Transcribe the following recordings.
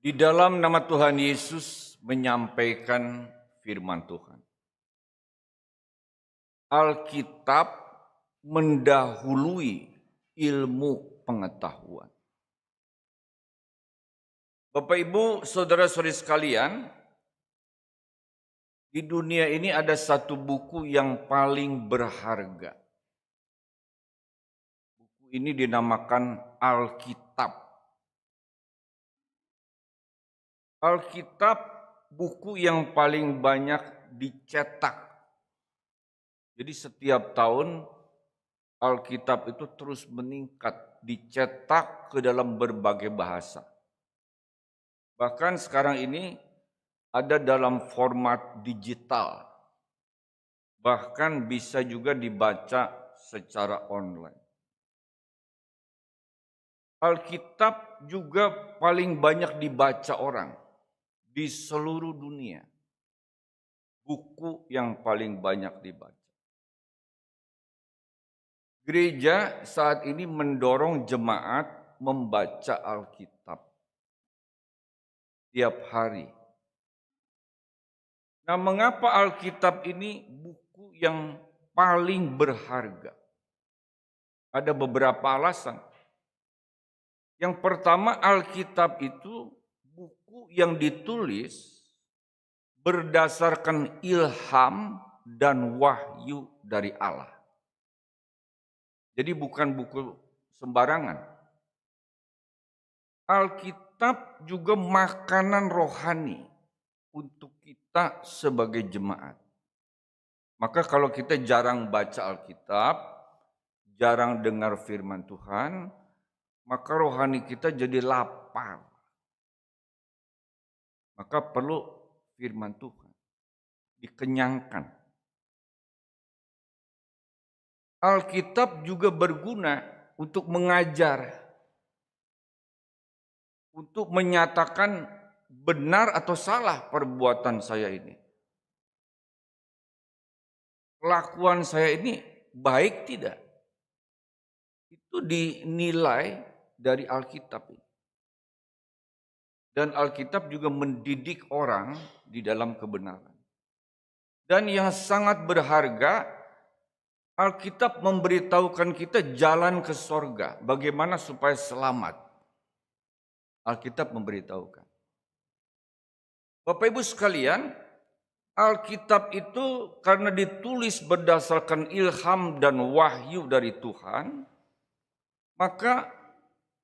Di dalam nama Tuhan Yesus menyampaikan firman Tuhan. Alkitab mendahului ilmu pengetahuan. Bapak Ibu, saudara-saudari sekalian, di dunia ini ada satu buku yang paling berharga. Buku ini dinamakan Alkitab. Alkitab buku yang paling banyak dicetak. Jadi setiap tahun Alkitab itu terus meningkat, dicetak ke dalam berbagai bahasa. Bahkan sekarang ini ada dalam format digital. Bahkan bisa juga dibaca secara online. Alkitab juga paling banyak dibaca orang di seluruh dunia. Buku yang paling banyak dibaca. Gereja saat ini mendorong jemaat membaca Alkitab tiap hari. Nah, mengapa Alkitab ini buku yang paling berharga? Ada beberapa alasan. Yang pertama, Alkitab itu buku yang ditulis berdasarkan ilham dan wahyu dari Allah. Jadi bukan buku sembarangan. Alkitab juga makanan rohani untuk kita sebagai jemaat. Maka kalau kita jarang baca Alkitab, jarang dengar firman Tuhan, maka rohani kita jadi lapar. Maka perlu firman Tuhan, dikenyangkan. Alkitab juga berguna untuk mengajar, untuk menyatakan benar atau salah perbuatan saya ini. Kelakuan saya ini baik tidak? Itu dinilai dari Alkitab ini. Dan Alkitab juga mendidik orang di dalam kebenaran. Dan yang sangat berharga, Alkitab memberitahukan kita jalan ke sorga. Bagaimana supaya selamat. Alkitab memberitahukan. Bapak Ibu sekalian, Alkitab itu karena ditulis berdasarkan ilham dan wahyu dari Tuhan, maka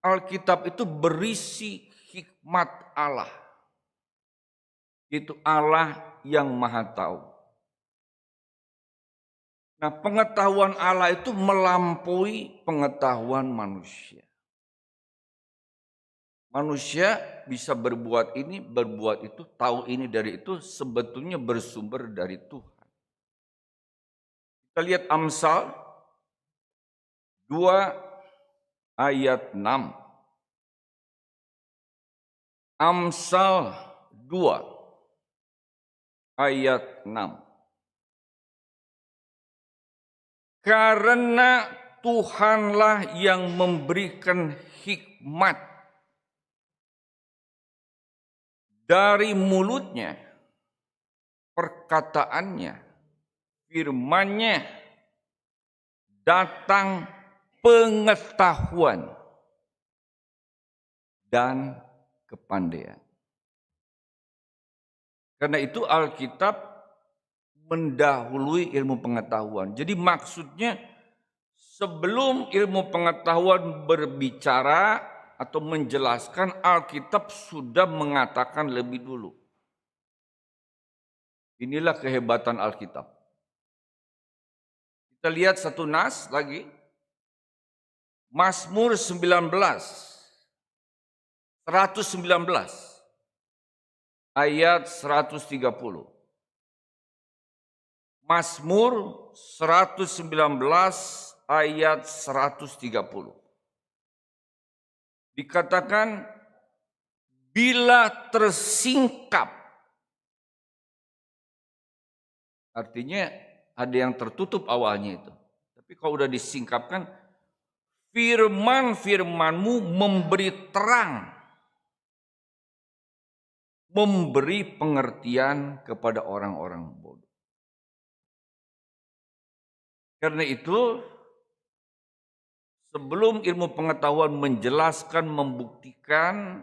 Alkitab itu berisi hikmat Allah. Itu Allah yang Maha Tahu. Nah, pengetahuan Allah itu melampaui pengetahuan manusia. Manusia bisa berbuat ini, berbuat itu, tahu ini dari itu, sebetulnya bersumber dari Tuhan. Kita lihat Amsal 2 ayat 6. Amsal 2 ayat 6. Karena Tuhanlah yang memberikan hikmat dari mulutnya, perkataannya, firman-Nya datang pengetahuan dan kepandaian. Karena itu Alkitab mendahului ilmu pengetahuan. Jadi maksudnya sebelum ilmu pengetahuan berbicara atau menjelaskan, Alkitab sudah mengatakan lebih dulu. Inilah kehebatan Alkitab. Kita lihat satu nas lagi. Mazmur 119 ayat 130. Mazmur 119 ayat 130. Dikatakan bila tersingkap. Artinya ada yang tertutup awalnya itu. Tapi kalau udah disingkapkan, firman-firman-Mu memberi terang memberi pengertian kepada orang-orang bodoh. Karena itu, sebelum ilmu pengetahuan menjelaskan, membuktikan,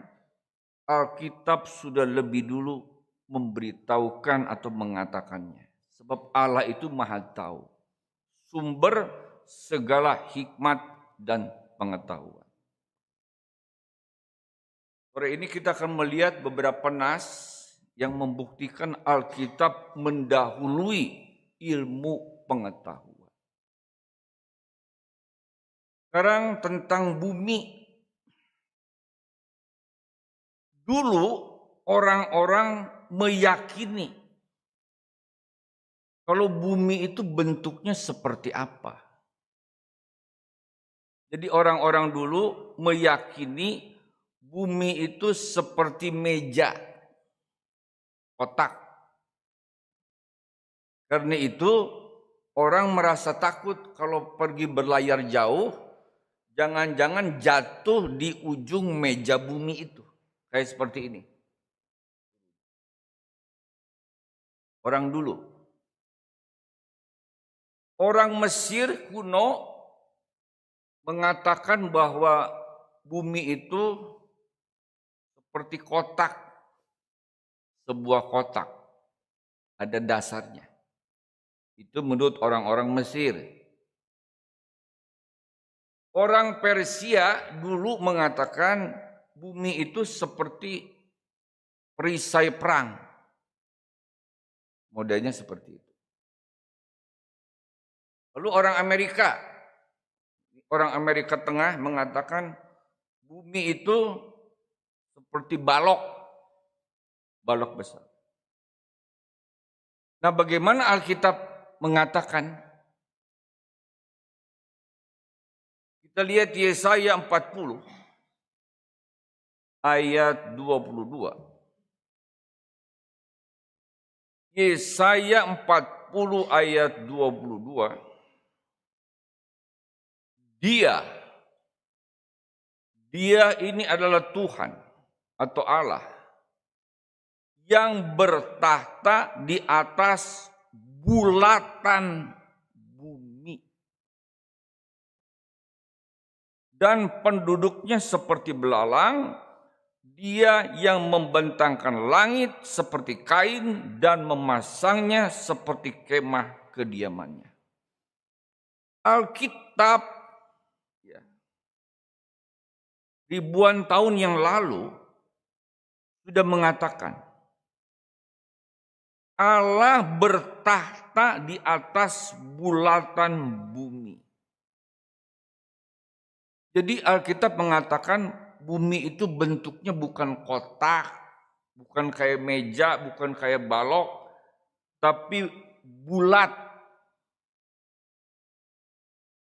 Alkitab sudah lebih dulu memberitahukan atau mengatakannya. Sebab Allah itu Maha Tahu, sumber segala hikmat dan pengetahuan. Sore ini kita akan melihat beberapa nas yang membuktikan Alkitab mendahului ilmu pengetahuan. Sekarang tentang bumi. Dulu orang-orang meyakini kalau bumi itu bentuknya seperti apa. Jadi orang-orang dulu meyakini bumi itu seperti meja, kotak. Karena itu orang merasa takut kalau pergi berlayar jauh, jangan-jangan jatuh di ujung meja bumi itu. Kayak seperti ini. Orang dulu. Orang Mesir kuno mengatakan bahwa bumi itu seperti kotak. Sebuah kotak. Ada dasarnya. Itu menurut orang-orang Mesir. Orang Persia dulu mengatakan bumi itu seperti perisai perang. Modelnya seperti itu. Lalu orang Amerika Tengah mengatakan bumi itu seperti balok besar. Nah, bagaimana Alkitab mengatakan? Kita lihat Yesaya 40 ayat 22. Yesaya 40 ayat 22. Dia ini adalah Tuhan atau Allah yang bertahta di atas bulatan bumi. Dan penduduknya seperti belalang, dia yang membentangkan langit seperti kain dan memasangnya seperti kemah kediamannya. Alkitab ribuan tahun yang lalu sudah mengatakan Allah bertahta di atas bulatan bumi. Jadi Alkitab mengatakan bumi itu bentuknya bukan kotak, bukan kayak meja, bukan kayak balok, tapi bulat.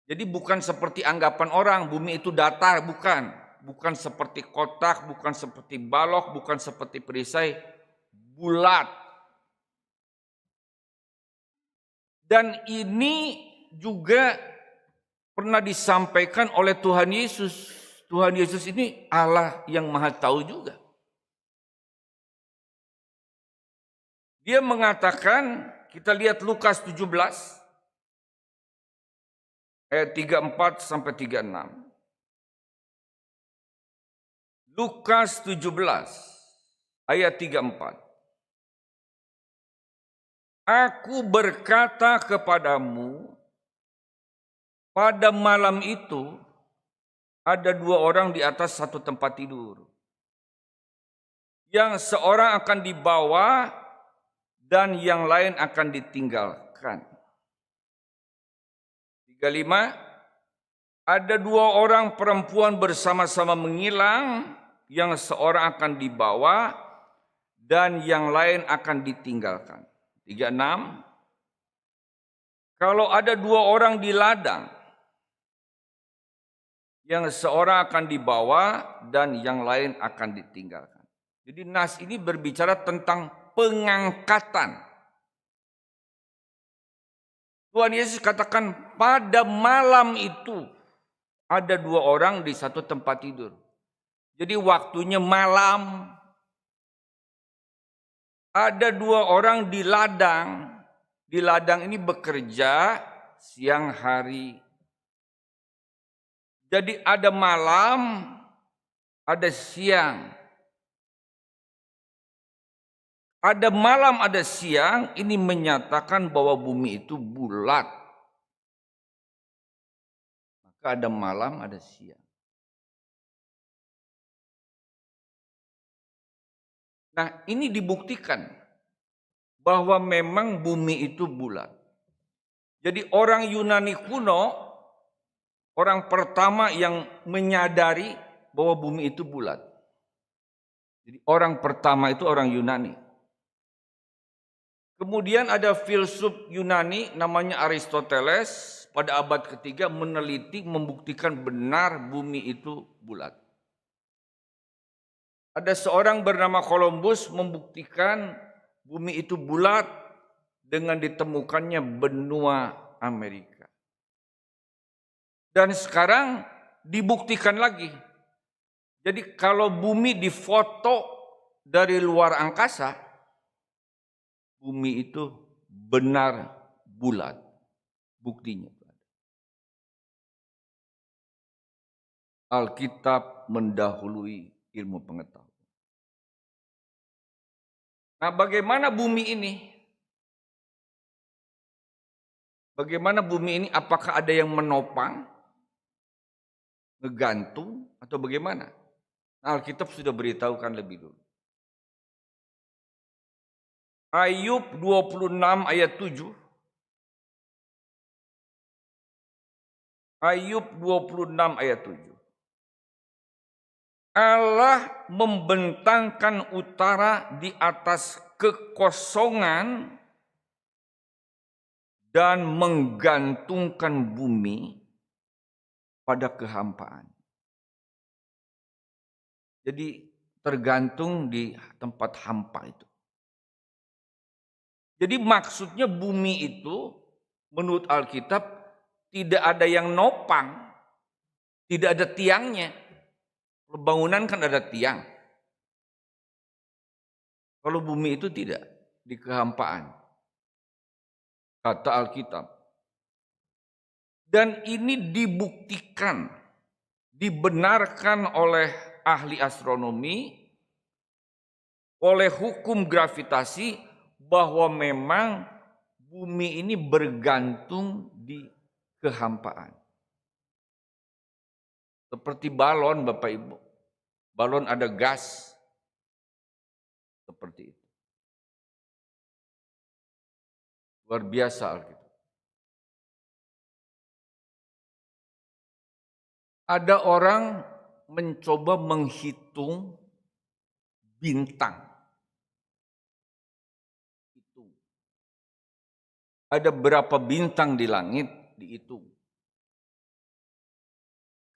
Jadi bukan seperti anggapan orang bumi itu datar, bukan. Bukan seperti kotak, bukan seperti balok, bukan seperti perisai, bulat. Dan ini juga pernah disampaikan oleh Tuhan Yesus. Tuhan Yesus ini Allah yang Maha Tahu juga. Dia mengatakan, kita lihat Lukas 17 ayat 34 sampai 36. Lukas 17 ayat 34. Aku berkata kepadamu, pada malam itu ada dua orang di atas satu tempat tidur. Yang seorang akan dibawa dan yang lain akan ditinggalkan. 35. Ada dua orang perempuan bersama-sama menghilang, yang seorang akan dibawa dan yang lain akan ditinggalkan. 36. Kalau ada dua orang di ladang, yang seorang akan dibawa dan yang lain akan ditinggalkan. Jadi nas ini berbicara tentang pengangkatan. Tuhan Yesus katakan pada malam itu ada dua orang di satu tempat tidur. Jadi waktunya malam. Ada 2 orang di ladang. Di ladang ini bekerja siang hari. Jadi ada malam, ada siang. Ada malam, ada siang, ini menyatakan bahwa bumi itu bulat. Maka ada malam, ada siang. Nah, ini dibuktikan bahwa memang bumi itu bulat. Jadi orang Yunani kuno, orang pertama yang menyadari bahwa bumi itu bulat. Jadi orang pertama itu orang Yunani. Kemudian ada filsuf Yunani namanya Aristoteles pada abad ketiga meneliti membuktikan benar bumi itu bulat. Ada seorang bernama Columbus membuktikan bumi itu bulat dengan ditemukannya benua Amerika. Dan sekarang dibuktikan lagi. Jadi kalau bumi difoto dari luar angkasa, bumi itu benar bulat. Buktinya. Alkitab mendahului ilmu pengetahuan. Nah, bagaimana bumi ini? Bagaimana bumi ini? Apakah ada yang menopang, ngegantung, atau bagaimana? Nah, Alkitab sudah beritahukan lebih dulu. Ayub 26 ayat 7. Ayub 26 ayat 7. Allah membentangkan utara di atas kekosongan dan menggantungkan bumi pada kehampaan. Jadi tergantung di tempat hampa itu. Jadi maksudnya bumi itu menurut Alkitab tidak ada yang nopang, tidak ada tiangnya. Kalau bangunan kan ada tiang. Kalau bumi itu tidak, di kehampaan. Kata Alkitab. Dan ini dibuktikan, dibenarkan oleh ahli astronomi, oleh hukum gravitasi, bahwa memang bumi ini bergantung di kehampaan. Seperti balon, Bapak Ibu. Balon ada gas. Seperti itu. Luar biasa Alkitab. Ada orang mencoba menghitung bintang. Ada berapa bintang di langit dihitung.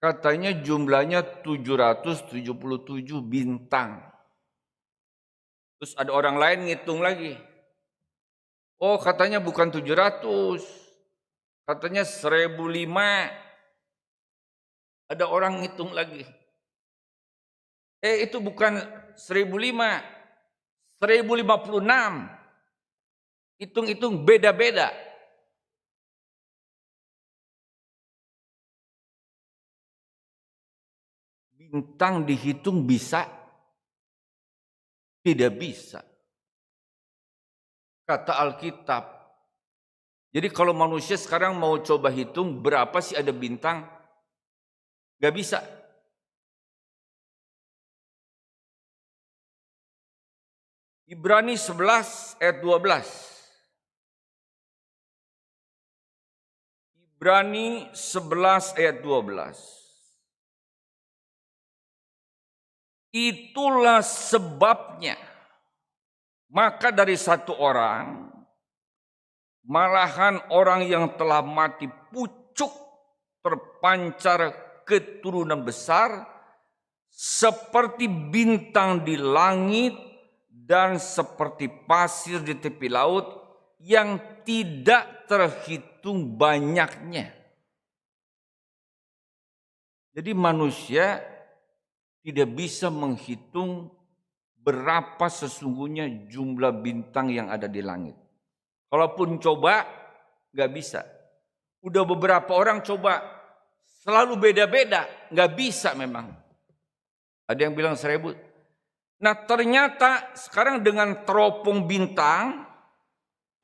Katanya jumlahnya 777 bintang. Terus ada orang lain ngitung lagi. Oh, katanya bukan 700. Katanya 1005. Ada orang ngitung lagi. Itu bukan 1005. 1056. Hitung-hitung beda-beda. Bintang dihitung bisa? Tidak bisa. Kata Alkitab. Jadi kalau manusia sekarang mau coba hitung berapa sih ada bintang? Gak bisa. Ibrani 11 ayat 12. Ibrani 11 ayat 12. Itulah sebabnya, maka dari satu orang, malahan orang yang telah mati pucuk terpancar keturunan besar, seperti bintang di langit dan seperti pasir di tepi laut yang tidak terhitung banyaknya. Jadi manusia tidak bisa menghitung berapa sesungguhnya jumlah bintang yang ada di langit. Kalaupun coba, nggak bisa. Udah beberapa orang coba, selalu beda-beda, nggak bisa memang. Ada yang bilang 1000. Nah ternyata sekarang dengan teropong bintang,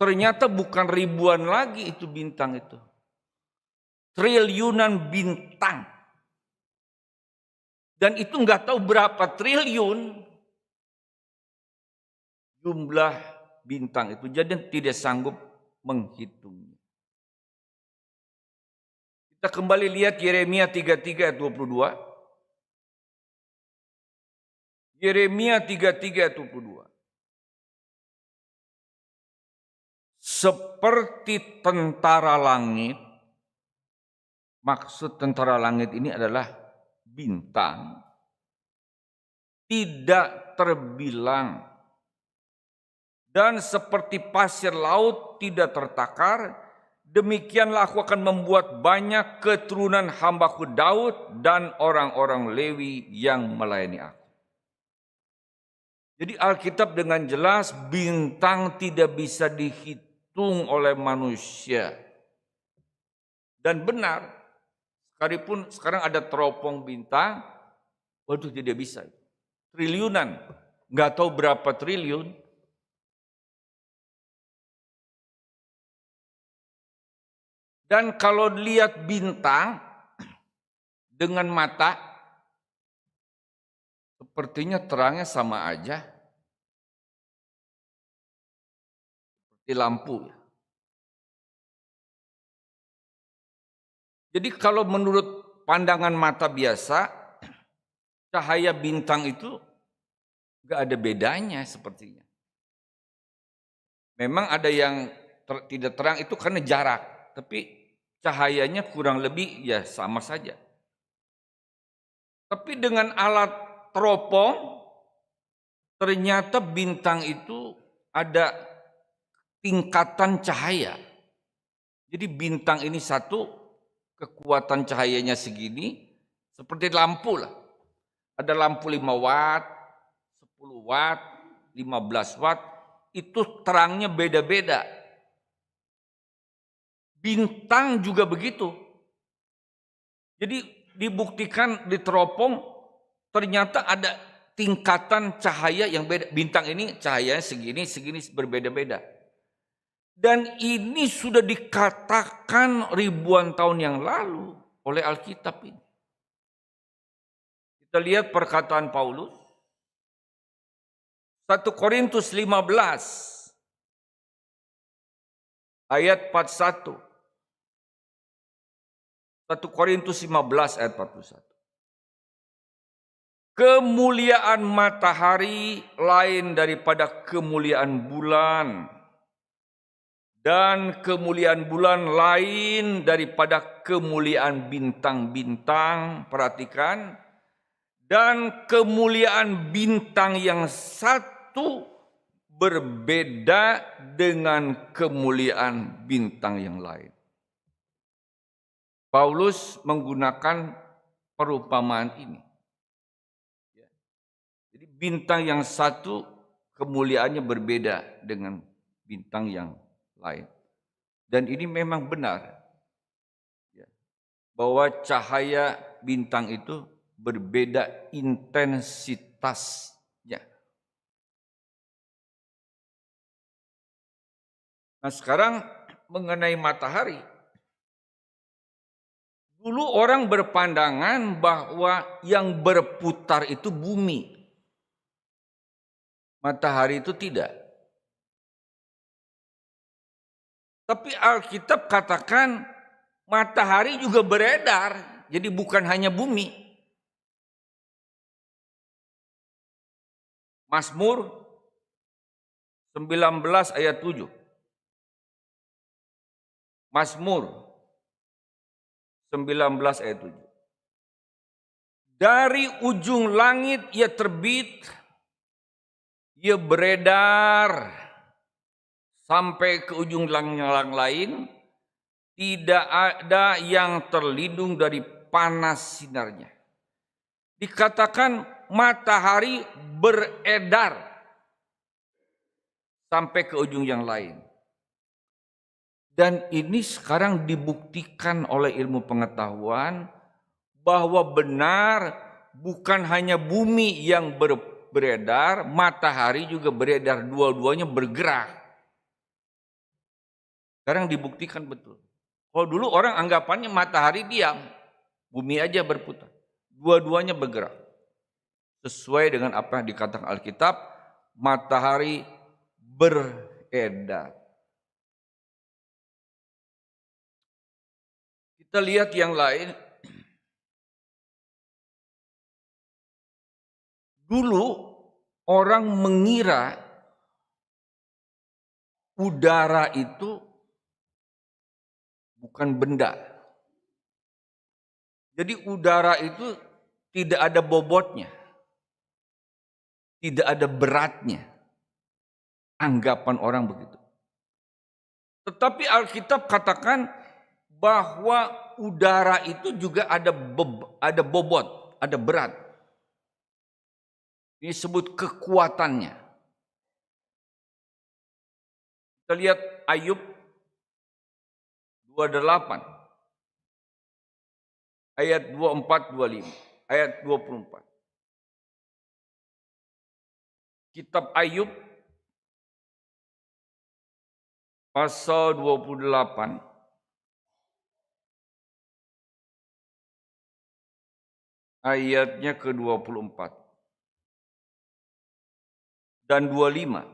ternyata bukan ribuan lagi itu bintang itu. Triliunan bintang. Dan itu nggak tahu berapa triliun jumlah bintang itu. Jadi tidak sanggup menghitungnya. Kita kembali lihat Yeremia 33 ayat 22. Yeremia 33 ayat 22. Seperti tentara langit, maksud tentara langit ini adalah bintang, tidak terbilang. Dan seperti pasir laut tidak tertakar, demikianlah aku akan membuat banyak keturunan hambaku Daud dan orang-orang Lewi yang melayani aku. Jadi Alkitab dengan jelas bintang tidak bisa dihitung oleh manusia. Dan benar, sekalipun sekarang ada teropong bintang, waduh tidak bisa. Triliunan, nggak tahu berapa triliun. Dan kalau lihat bintang dengan mata, sepertinya terangnya sama aja. Seperti lampu. Jadi kalau menurut pandangan mata biasa, cahaya bintang itu nggak ada bedanya sepertinya. Memang ada yang tidak terang itu karena jarak, tapi cahayanya kurang lebih ya sama saja. Tapi dengan alat teropong, ternyata bintang itu ada tingkatan cahaya. Jadi bintang ini satu, kekuatan cahayanya segini, seperti lampu lah. Ada lampu 5 watt, 10 watt, 15 watt, itu terangnya beda-beda. Bintang juga begitu. Jadi dibuktikan di teropong, ternyata ada tingkatan cahaya yang beda. Bintang ini cahayanya segini, segini berbeda-beda. Dan ini sudah dikatakan ribuan tahun yang lalu oleh Alkitab ini. Kita lihat perkataan Paulus. 1 Korintus 15 ayat 41. 1 Korintus 15 ayat 41. Kemuliaan matahari lain daripada kemuliaan bulan, dan kemuliaan bulan lain daripada kemuliaan bintang-bintang. Perhatikan, dan kemuliaan bintang yang satu berbeda dengan kemuliaan bintang yang lain. Paulus menggunakan perumpamaan ini. Jadi bintang yang satu kemuliaannya berbeda dengan bintang yang lain. Dan ini memang benar. Bahwa cahaya bintang itu berbeda intensitasnya. Nah sekarang mengenai matahari. Dulu orang berpandangan bahwa yang berputar itu bumi. Matahari itu tidak. Tapi Alkitab katakan matahari juga beredar. Jadi bukan hanya bumi. Mazmur 19 ayat 7. Mazmur 19 ayat 7. Dari ujung langit ia terbit, ia beredar sampai ke ujung langit yang lain, tidak ada yang terlindung dari panas sinarnya. Dikatakan matahari beredar sampai ke ujung yang lain. Dan ini sekarang dibuktikan oleh ilmu pengetahuan bahwa benar bukan hanya bumi yang beredar, matahari juga beredar, dua-duanya bergerak. Sekarang dibuktikan betul. Kalau dulu orang anggapannya matahari diam, bumi aja berputar. Dua-duanya bergerak. Sesuai dengan apa yang dikatakan Alkitab, matahari beredar. Kita lihat yang lain. Dulu orang mengira udara itu bukan benda. Jadi udara itu tidak ada bobotnya. Tidak ada beratnya. Anggapan orang begitu. Tetapi Alkitab katakan bahwa udara itu juga ada bobot, ada berat. Ini disebut kekuatannya. Kita lihat Ayub 28 ayat 24-25, ayat 24. Kitab Ayub pasal 28 ayatnya ke-24 dan 25.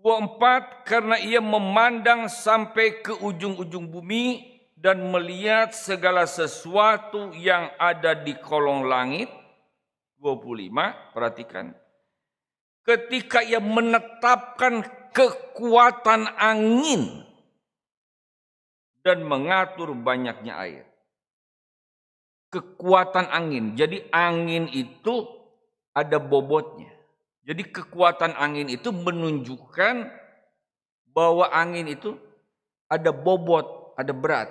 24, karena ia memandang sampai ke ujung-ujung bumi dan melihat segala sesuatu yang ada di kolong langit. 25, perhatikan. Ketika ia menetapkan kekuatan angin dan mengatur banyaknya air. Kekuatan angin. Jadi angin itu ada bobotnya. Jadi kekuatan angin itu menunjukkan bahwa angin itu ada bobot, ada berat.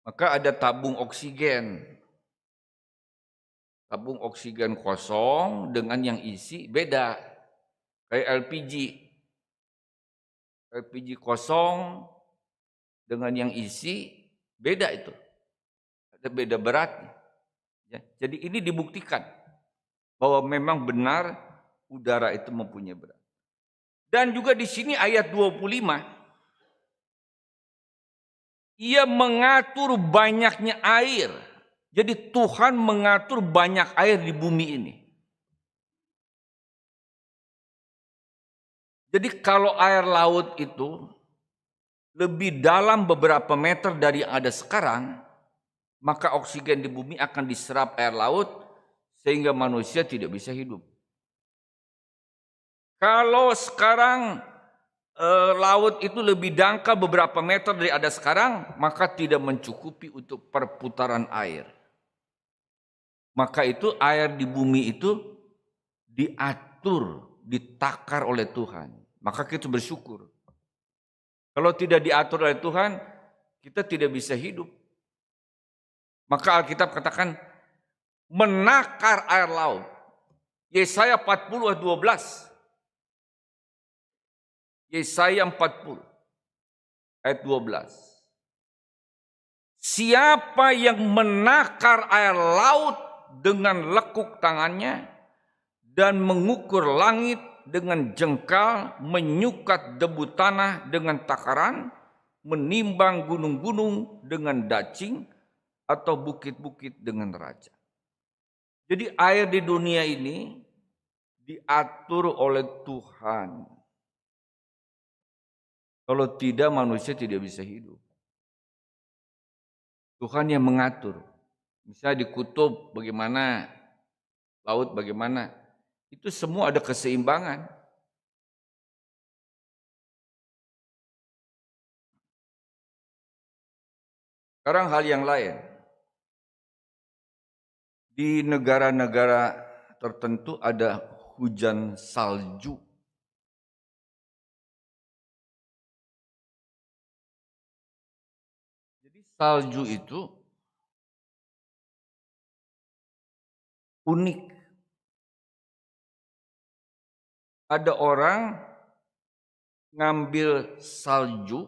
Maka ada tabung oksigen. Tabung oksigen kosong dengan yang isi beda. Kayak LPG. LPG kosong dengan yang isi beda itu. Ada beda beratnya. Ya, jadi ini dibuktikan bahwa memang benar udara itu mempunyai berat. Dan juga di sini ayat 25, ia mengatur banyaknya air. Jadi Tuhan mengatur banyak air di bumi ini. Jadi kalau air laut itu lebih dalam beberapa meter dari yang ada sekarang, maka oksigen di bumi akan diserap air laut sehingga manusia tidak bisa hidup. Kalau sekarang laut itu lebih dangkal beberapa meter dari ada sekarang, maka tidak mencukupi untuk perputaran air. Maka itu air di bumi itu diatur, ditakar oleh Tuhan. Maka kita bersyukur. Kalau tidak diatur oleh Tuhan, kita tidak bisa hidup. Maka Alkitab katakan menakar air laut. Yesaya 40 ayat 12. Yesaya 40 ayat 12. Siapa yang menakar air laut dengan lekuk tangannya dan mengukur langit dengan jengkal, menyukat debu tanah dengan takaran, menimbang gunung-gunung dengan dacing, atau bukit-bukit dengan raja. Jadi air di dunia ini diatur oleh Tuhan. Kalau tidak, manusia tidak bisa hidup. Tuhan yang mengatur. Misalnya di kutub bagaimana, laut bagaimana. Itu semua ada keseimbangan. Sekarang hal yang lain. Di negara-negara tertentu ada hujan salju. Jadi salju itu unik. Ada orang ngambil salju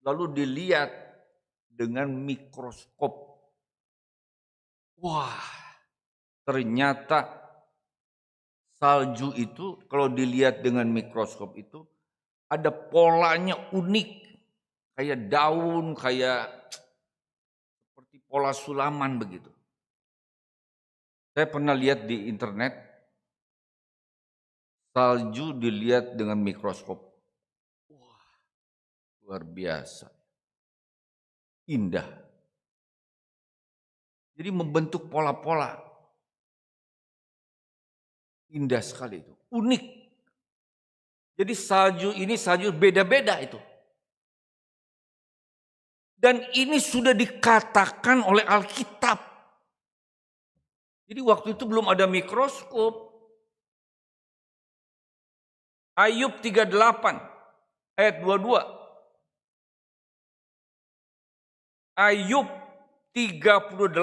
lalu dilihat dengan mikroskop. Wah, ternyata salju itu kalau dilihat dengan mikroskop itu ada polanya unik. Kayak daun, kayak seperti pola sulaman begitu. Saya pernah lihat di internet, salju dilihat dengan mikroskop. Wah, luar biasa. Indah. Jadi membentuk pola-pola. Indah sekali itu. Unik. Jadi salju ini salju beda-beda itu. Dan ini sudah dikatakan oleh Alkitab. Jadi waktu itu belum ada mikroskop. Ayub 38 ayat 22. Ayub 38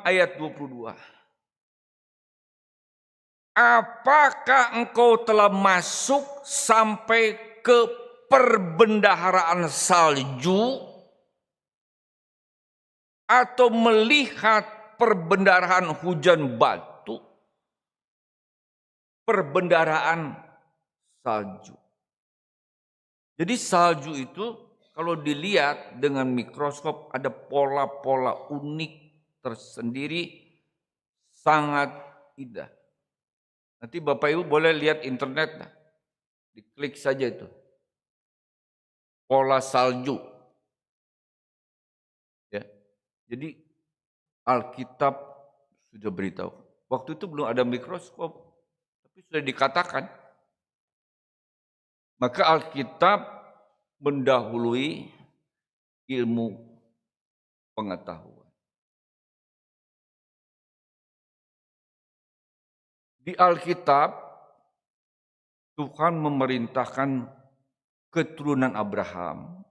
ayat 22. Apakah engkau telah masuk sampai ke perbendaharaan salju atau melihat perbendaharaan hujan batu? Perbendaharaan salju. Jadi salju itu kalau dilihat dengan mikroskop ada pola-pola unik tersendiri, sangat indah. Nanti Bapak Ibu boleh lihat internet, diklik saja itu. Pola salju. Ya. Jadi Alkitab sudah beritahu. Waktu itu belum ada mikroskop, tapi sudah dikatakan. Maka Alkitab mendahului ilmu pengetahuan. Di Alkitab, Tuhan memerintahkan keturunan Abraham,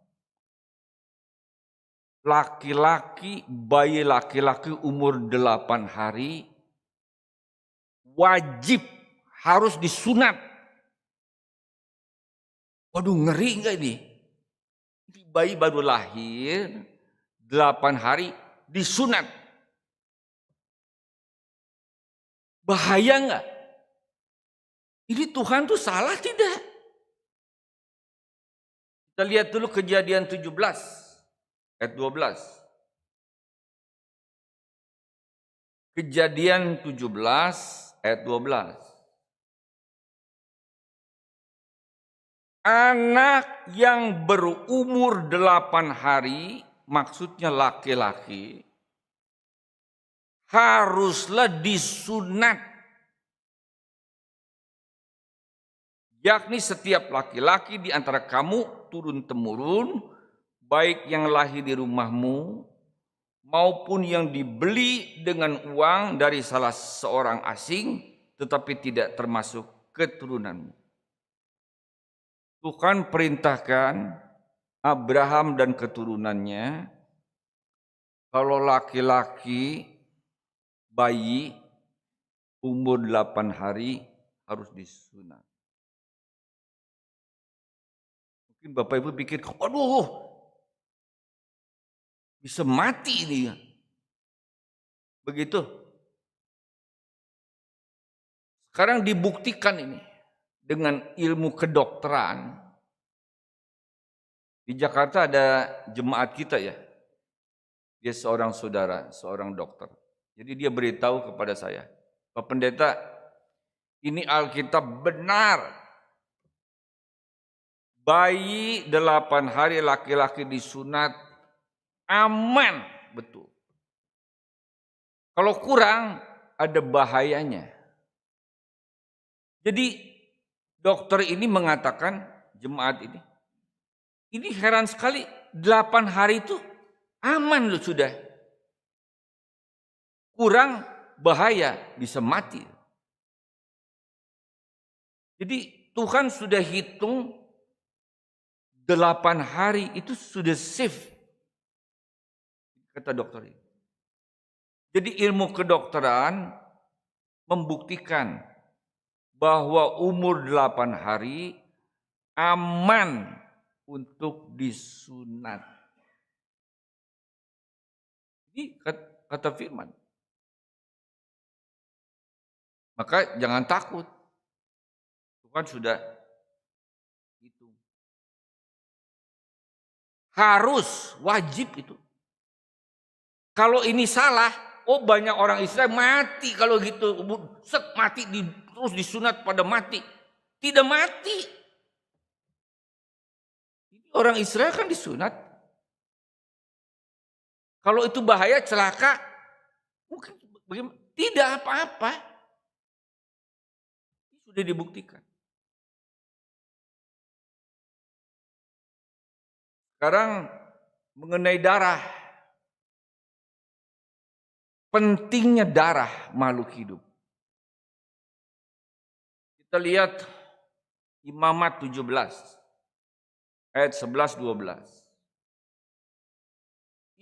bayi laki-laki umur 8 hari, wajib harus disunat. Waduh, ngeri enggak ini? Bayi baru lahir, 8 hari disunat. Bahaya enggak? Ini Tuhan tuh salah tidak? Kita lihat dulu Kejadian 17 ayat 12. Kejadian 17 ayat 12. Anak yang berumur 8 hari, maksudnya laki-laki, haruslah disunat. Yakni setiap laki-laki di antara kamu turun-temurun, baik yang lahir di rumahmu, maupun yang dibeli dengan uang dari salah seorang asing, tetapi tidak termasuk keturunanmu. Tuhan perintahkan Abraham dan keturunannya, kalau laki-laki bayi umur 8 hari harus disunat. Mungkin Bapak Ibu pikir, aduh, bisa mati ini. Begitu. Sekarang dibuktikan ini dengan ilmu kedokteran. Di Jakarta ada jemaat kita ya. Dia seorang saudara, seorang dokter. Jadi dia beritahu kepada saya, Pak Pendeta, ini Alkitab benar. Bayi 8 hari laki-laki disunat aman, betul. Kalau kurang ada bahayanya. Jadi dokter ini mengatakan, jemaat ini heran sekali, 8 hari itu aman loh sudah. Kurang bahaya, bisa mati. Jadi Tuhan sudah hitung 8 hari itu sudah safe, kata dokter ini. Jadi ilmu kedokteran membuktikan bahwa umur 8 hari aman untuk disunat. Ini kata firman. Maka jangan takut. Tuhan sudah itu. Harus, wajib itu. Kalau ini salah, banyak orang Israel mati kalau gitu. Mati terus disunat pada mati. Tidak mati. Orang Israel kan disunat. Kalau itu bahaya, celaka, mungkin bagaimana? Tidak apa-apa. Sudah dibuktikan. Sekarang mengenai darah. Pentingnya darah makhluk hidup. Kita lihat Imamat 17 ayat 11-12.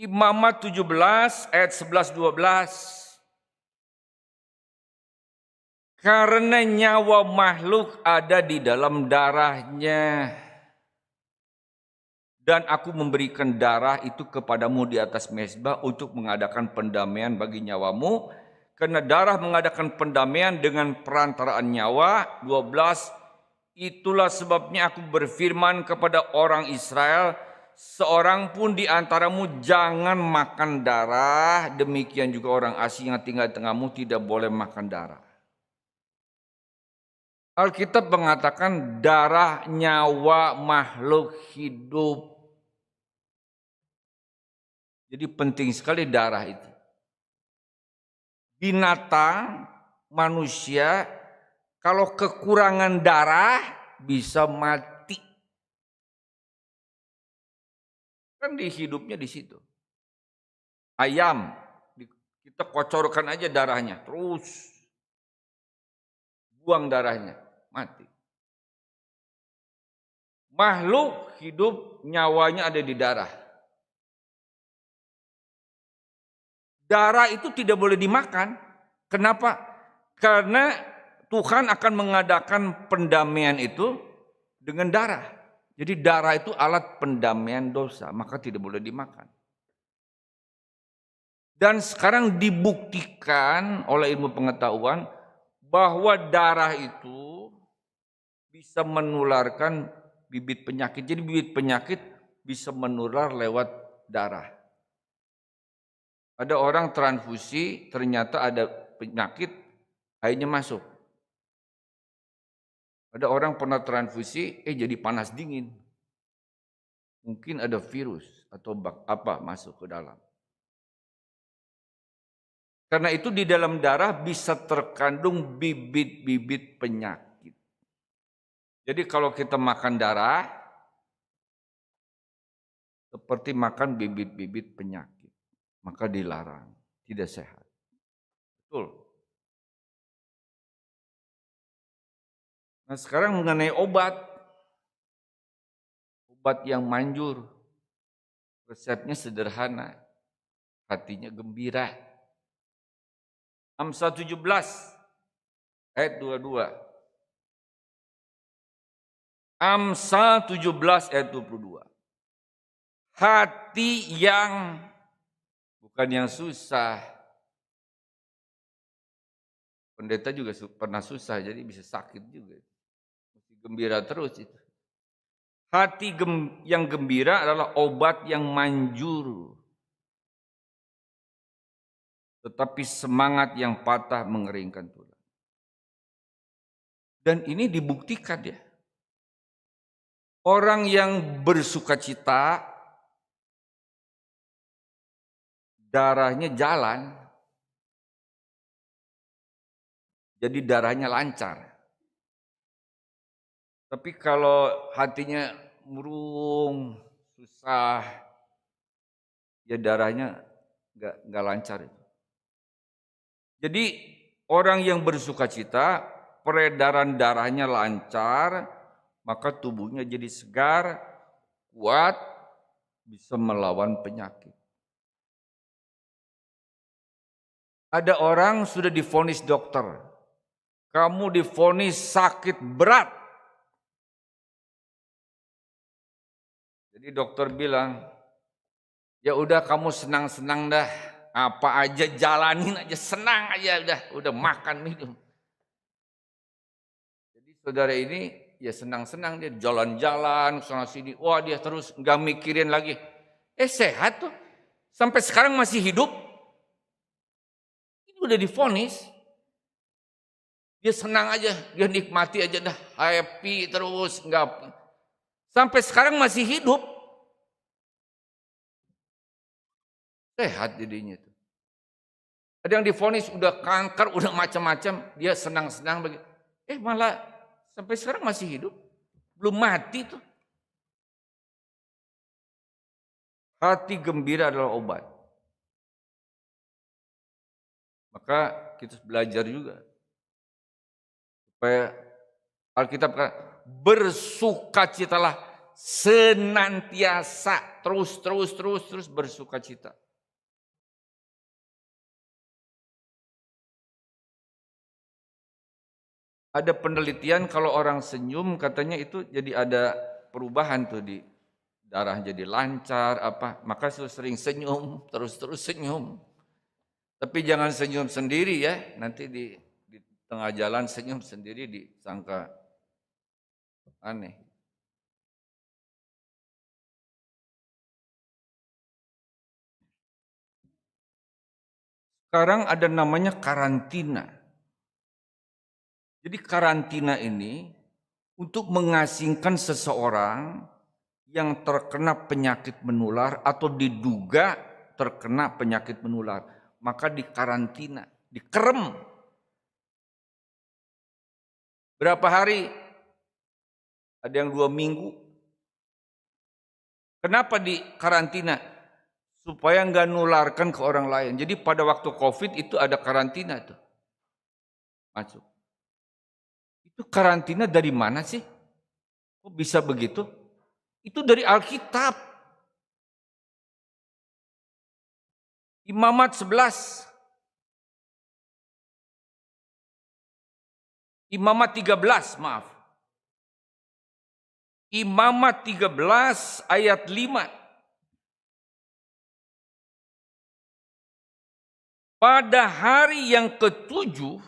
Imamat 17 ayat 11-12. Karena nyawa makhluk ada di dalam darahnya. Dan aku memberikan darah itu kepadamu di atas mezbah untuk mengadakan pendamaian bagi nyawamu. Karena darah mengadakan pendamaian dengan perantaraan nyawa. 12. Itulah sebabnya aku berfirman kepada orang Israel, seorang pun di antaramu jangan makan darah. Demikian juga orang asing yang tinggal di tengahmu tidak boleh makan darah. Alkitab mengatakan darah nyawa makhluk hidup. Jadi penting sekali darah itu. Binatang, manusia, kalau kekurangan darah bisa mati. Kan di hidupnya di situ. Ayam, kita kocorkan aja darahnya, terus buang darahnya, mati. Makhluk hidup nyawanya ada di darah. Darah itu tidak boleh dimakan. Kenapa? Karena Tuhan akan mengadakan pendamaian itu dengan darah. Jadi darah itu alat pendamaian dosa, maka tidak boleh dimakan. Dan sekarang dibuktikan oleh ilmu pengetahuan bahwa darah itu bisa menularkan bibit penyakit. Jadi bibit penyakit bisa menular lewat darah. Ada orang transfusi, ternyata ada penyakit, akhirnya masuk. Ada orang pernah transfusi, jadi panas dingin. Mungkin ada virus atau apa masuk ke dalam. Karena itu di dalam darah bisa terkandung bibit-bibit penyakit. Jadi kalau kita makan darah, seperti makan bibit-bibit penyakit. Maka dilarang, tidak sehat. Betul. Nah sekarang mengenai obat. Obat yang manjur. Resepnya sederhana. Hatinya gembira. Amsal 17 ayat 22. Amsal 17 ayat 22. Hati yang bukan yang susah. Pendeta juga pernah susah, jadi bisa sakit juga. Mesti gembira terus itu. Hati yang gembira adalah obat yang manjur. Tetapi semangat yang patah mengeringkan tulang. Dan ini dibuktikan ya. Orang yang bersukacita, darahnya jalan, jadi darahnya lancar. Tapi kalau hatinya murung, susah, ya darahnya nggak lancar itu. Jadi orang yang bersukacita, peredaran darahnya lancar, maka tubuhnya jadi segar, kuat, bisa melawan penyakit. Ada orang sudah divonis dokter, kamu divonis sakit berat. Jadi dokter bilang, ya udah kamu senang-senang dah, apa aja jalanin aja, senang aja udah makan minum. Jadi saudara ini ya senang-senang, dia jalan-jalan sana sini, wah dia terus nggak mikirin lagi. Sehat tuh, sampai sekarang masih hidup. Ini udah divonis. Dia senang aja, dia nikmati aja dah, happy terus, nggak sampai sekarang masih hidup. Sehat jadinya tuh. Ada yang divonis udah kanker, udah macam-macam, dia senang-senang begitu. Malah sampai sekarang masih hidup, belum mati tuh. Hati gembira adalah obat. Maka kita belajar juga supaya Alkitab kata bersukacitalah senantiasa, terus bersukacita. Ada penelitian kalau orang senyum katanya itu jadi ada perubahan tuh di darah jadi lancar apa, maka sering senyum, terus senyum. Tapi jangan senyum sendiri ya, nanti di tengah jalan senyum sendiri disangka aneh. Sekarang ada namanya karantina. Jadi karantina ini untuk mengasingkan seseorang yang terkena penyakit menular atau diduga terkena penyakit menular. Maka dikarantina, dikerem. Berapa hari? Ada yang 2 minggu. Kenapa dikarantina? Supaya nggak nularkan ke orang lain. Jadi pada waktu COVID itu ada karantina tuh. Masuk. Itu karantina dari mana sih? Kok bisa begitu? Itu dari Alkitab. Imamat 11. Imamat 13, maaf. Imamat 13 ayat 5. Pada hari yang ke-7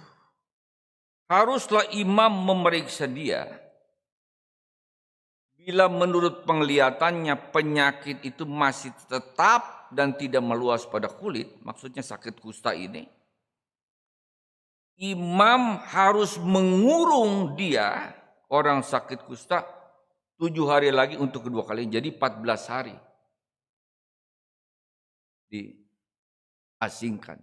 haruslah imam memeriksa dia. Bila menurut penglihatannya penyakit itu masih tetap dan tidak meluas pada kulit, maksudnya sakit kusta ini, imam harus mengurung dia, orang sakit kusta, 7 hari lagi untuk kedua kali, jadi 14 hari diasingkan.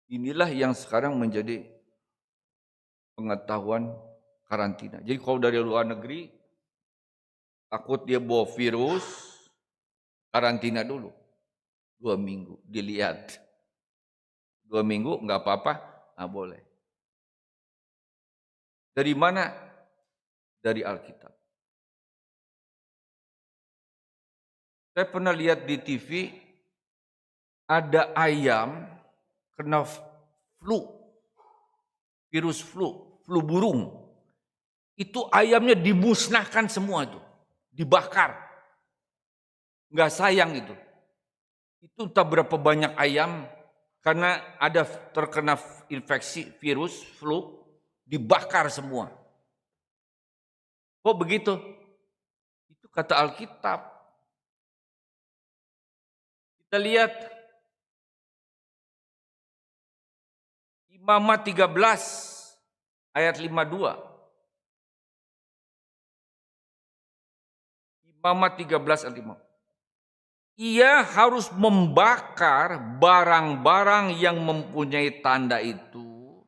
Inilah yang sekarang menjadi pengetahuan karantina. Jadi kalau dari luar negeri, takut dia bawa virus, karantina dulu. 2 minggu, dilihat. 2 minggu nggak apa-apa, nggak boleh. Dari mana? Dari Alkitab. Saya pernah lihat di TV, ada ayam kena flu, virus flu burung. Itu ayamnya dimusnahkan semua itu, dibakar. Nggak sayang itu. Itu entah berapa banyak ayam, karena ada terkena infeksi virus flu, dibakar semua. Kok begitu? Itu kata Alkitab. Kita lihat Imamat 13 ayat 52. Imamat 13 ayat 5. Ia harus membakar barang-barang yang mempunyai tanda itu.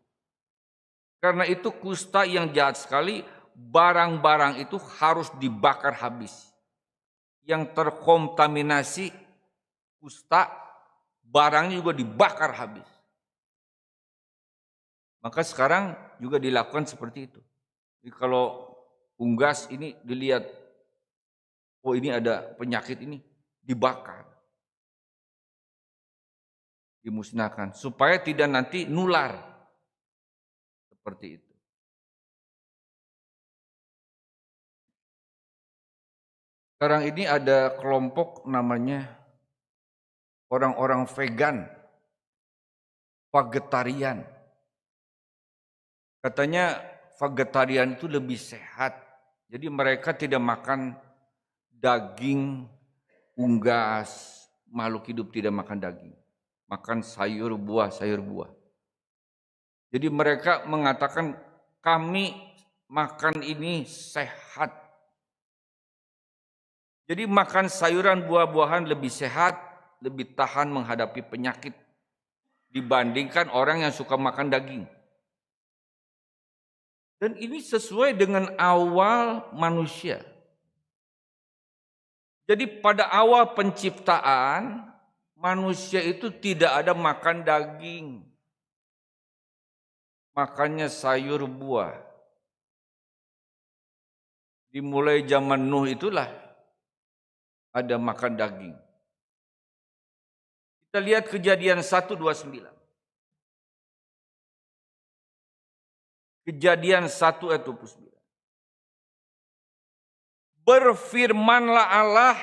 Karena itu kusta yang jahat sekali, barang-barang itu harus dibakar habis. Yang terkontaminasi kusta, barangnya juga dibakar habis. Maka sekarang juga dilakukan seperti itu. Jadi kalau unggas ini dilihat, oh ini ada penyakit ini, dibakar. dimusnahkan supaya tidak nanti nular. Seperti itu. Sekarang ini ada kelompok namanya orang-orang vegan, vegetarian. Katanya vegetarian itu lebih sehat. Jadi mereka tidak makan daging, unggas, makhluk hidup tidak makan daging. Makan sayur buah. Jadi mereka mengatakan kami makan ini sehat. Jadi makan sayuran buah-buahan lebih sehat, lebih tahan menghadapi penyakit dibandingkan orang yang suka makan daging. Dan ini sesuai dengan awal manusia. Jadi pada awal penciptaan, manusia itu tidak ada makan daging. Makannya sayur buah. Dimulai zaman Nuh itulah ada makan daging. Kita lihat Kejadian 1:29. Kejadian 1 ayat 29. Berfirmanlah Allah,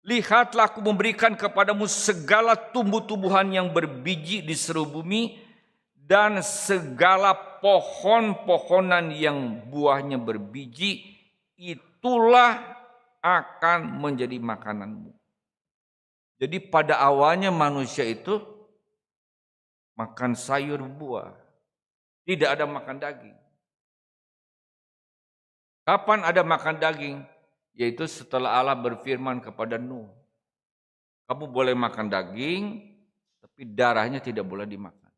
lihatlah aku memberikan kepadamu segala tumbuh-tumbuhan yang berbiji di seluruh bumi dan segala pohon-pohonan yang buahnya berbiji, itulah akan menjadi makananmu. Jadi pada awalnya manusia itu makan sayur buah. Tidak ada makan daging. Kapan ada makan daging? Yaitu setelah Allah berfirman kepada Nuh. Kamu boleh makan daging, tapi darahnya tidak boleh dimakan.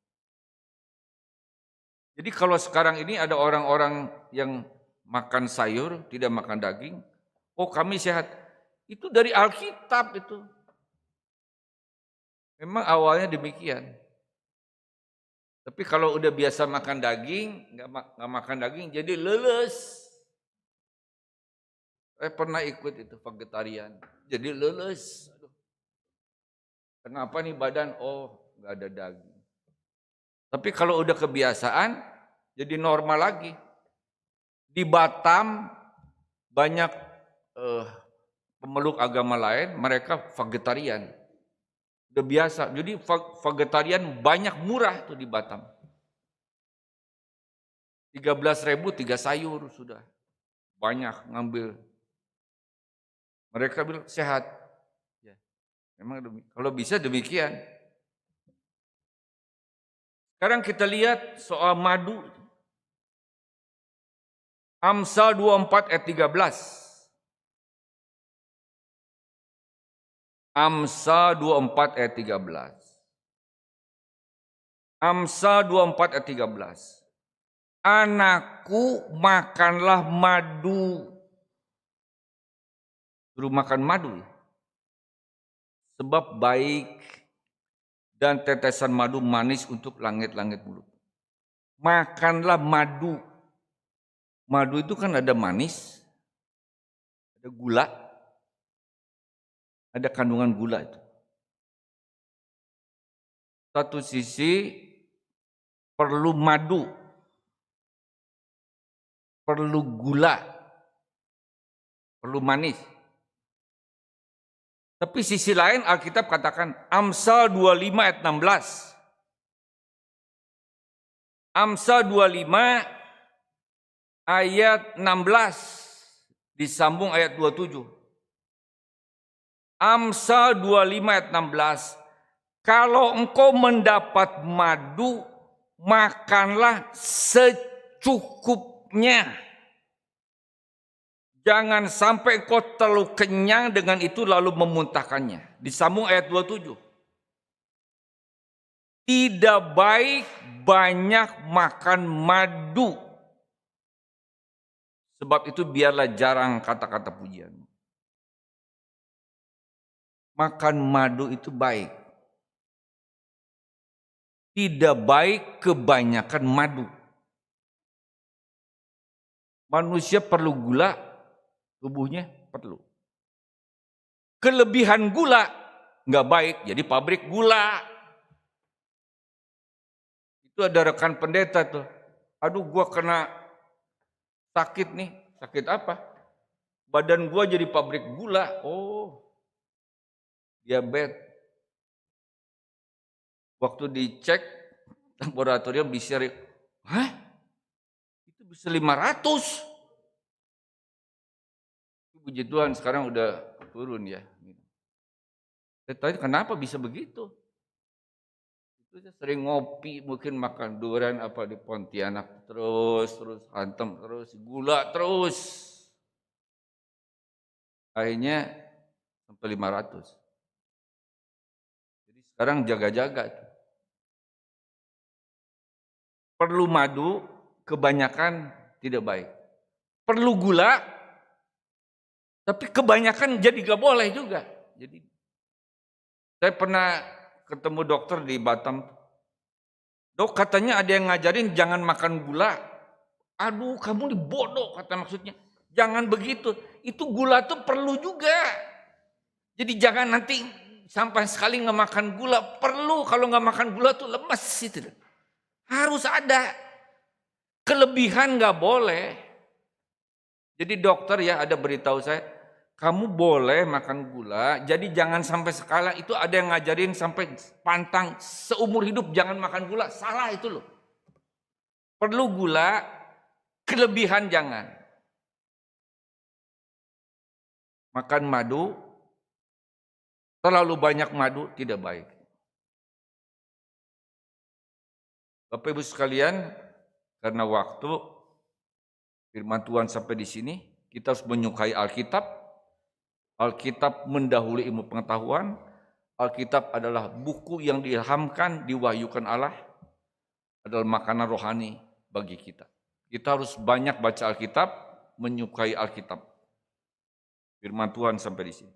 Jadi kalau sekarang ini ada orang-orang yang makan sayur, tidak makan daging, oh kami sehat. Itu dari Alkitab itu. Memang awalnya demikian. Tapi kalau udah biasa makan daging, nggak makan daging, jadi leles. Saya pernah ikut itu vegetarian, jadi leles. Aduh. Kenapa nih badan? Oh, nggak ada daging. Tapi kalau udah kebiasaan, jadi normal lagi. Di Batam banyak pemeluk agama lain, mereka vegetarian. Udah biasa, jadi vegetarian banyak murah tuh di Batam. 13.000 3 sayur sudah. Banyak ngambil. Mereka bilang sehat. Ya, memang kalau bisa demikian. Sekarang kita lihat soal madu. Amsal 24 ayat 13. Amsal 24 ayat 13. Amsal 24 ayat 13. Anakku, makanlah madu. Suruh makan madu. Sebab baik dan tetesan madu manis untuk langit-langit mulut. Makanlah madu. Madu itu kan ada manis, ada gula, ada kandungan gula itu. Satu sisi perlu madu, perlu gula, perlu manis. Tapi sisi lain Alkitab katakan Amsal 25 ayat 16. Amsal 25 ayat 16 disambung ayat 27. Amsal 25 ayat 16. Kalau engkau mendapat madu, makanlah secukupnya. Jangan sampai engkau terlalu kenyang dengan itu lalu memuntahkannya. Disambung ayat 27. Tidak baik banyak makan madu. Sebab itu biarlah jarang kata-kata pujian. Makan madu itu baik. Tidak baik kebanyakan madu. Manusia perlu gula, tubuhnya perlu. Kelebihan gula nggak baik, jadi pabrik gula. Itu ada rekan pendeta tuh. Aduh, gua kena sakit nih. Sakit apa? Badan gua jadi pabrik gula. Oh, diabetes. Waktu dicek laboratorium di-share, hah? Itu bisa 500. Puji Tuhan sekarang udah turun ya. Saya tanya kenapa bisa begitu? Itu saya sering ngopi, mungkin makan durian apa di Pontianak terus hantem terus, gula terus. Akhirnya sampai 500. Jadi sekarang jaga-jaga tuh. Perlu madu, kebanyakan tidak baik. Perlu gula, tapi kebanyakan jadi gak boleh juga. Jadi saya pernah ketemu dokter di Batam. Dok, katanya ada yang ngajarin jangan makan gula. Aduh, kamu ini bodoh kata maksudnya. Jangan begitu. Itu gula tuh perlu juga. Jadi jangan nanti sampai sekali nggak makan gula. Perlu, kalau nggak makan gula tuh lemes itu. Harus ada. Kelebihan nggak boleh. Jadi dokter ya ada beritahu saya, kamu boleh makan gula, jadi jangan sampai sekala itu ada yang ngajarin sampai pantang seumur hidup jangan makan gula. Salah itu loh. Perlu gula, kelebihan jangan. Makan madu, terlalu banyak madu tidak baik. Bapak Ibu sekalian, karena waktu firman Tuhan sampai di sini, kita harus menyukai Alkitab. Alkitab mendahului ilmu pengetahuan. Alkitab adalah buku yang diilhamkan, diwahyukan Allah. Adalah makanan rohani bagi kita. Kita harus banyak baca Alkitab, menyukai Alkitab. Firman Tuhan sampai di sini.